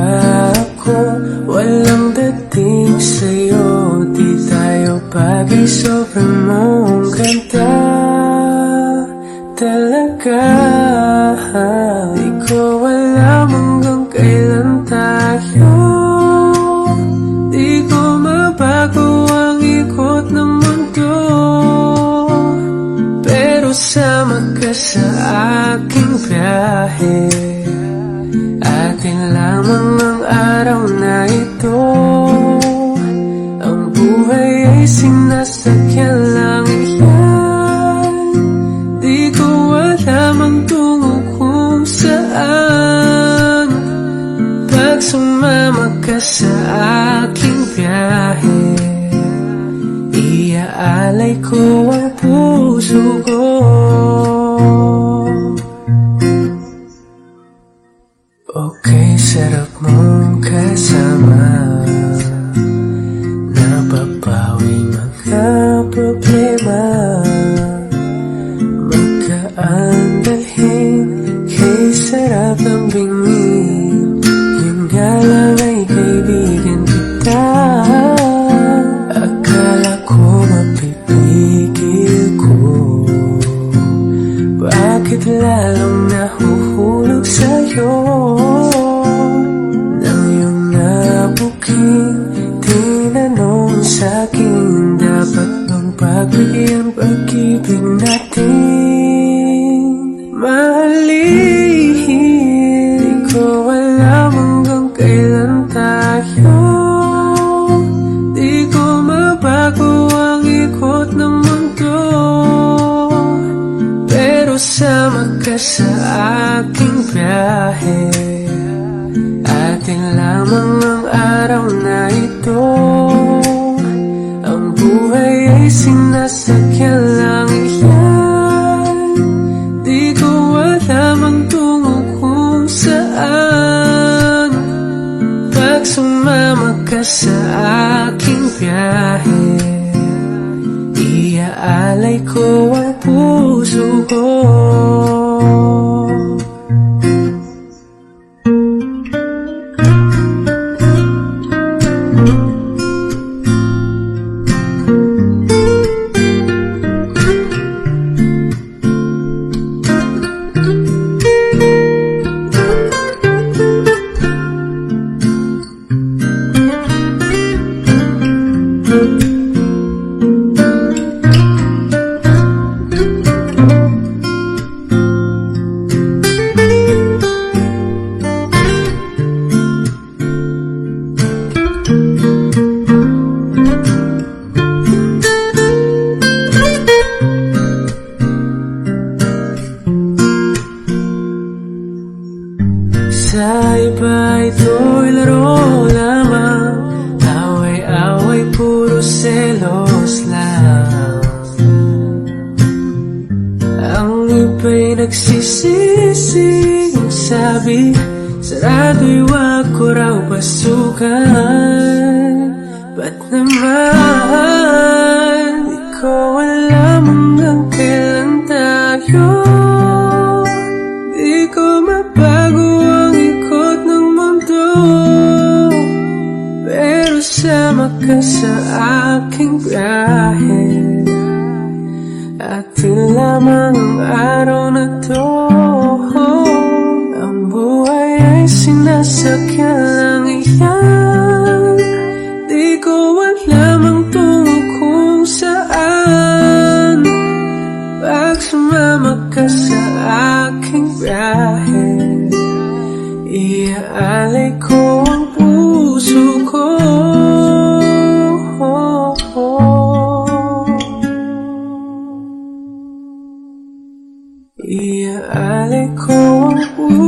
ba ako walang dating sa'yo? Di tayo bagay, sobrang mong ganda talaga. Di ko alam hanggang kailan tayo di ko mabago ang ikot ng mundo, pero sama ka sa aking biyahe. Atin lamang ang araw na ito, ang buhay ay sinasakyan lang yan. Di ko alam ang tungo kung saan, pag sumama ka sa aking biyahe. Iaalay ko ang puso ko. Okay, sarap mong kasama, napapawi mga problema, magkaandalhin kay sarap ng bingi. Yun nga lang ay kaibigan kita. Akala ko mapipigil ko, bakit lalong nahuhulog sa'yo? Nang iyong nabuking tinanong sa'kin, dapat bang pagbigyan pag-ibig natin? Mahalin, di ko alam hanggang kailan tayo di ko mabago ang ikot ng mundo, pero sama ka sa aking biyahe. Atin lamang ang araw na ito, ang buhay ay sinasakyan lang yan. Di ko alam ang tungo kung saan, pag sumama ka sa aking biyahe. Iaalay ko ang puso ko. Sa iba ito'y laro lamang, away-away puro selos lang. Ang iba'y nagsisising sabi, sarado'y wag ko raw pasukan. Ba't naman di ko alam hanggang kailan tayo di ko mabago ang ikot ng mundo, pero sama ka sa aking biyahe. Atin lamang ang araw na to, ang buhay ay sinasakyan lang iyan. Di ko alam ang tungo kung saan, pag sumama ka sa aking biyahe. Iaalay ko ang puso ko. Iaalay ko ang puso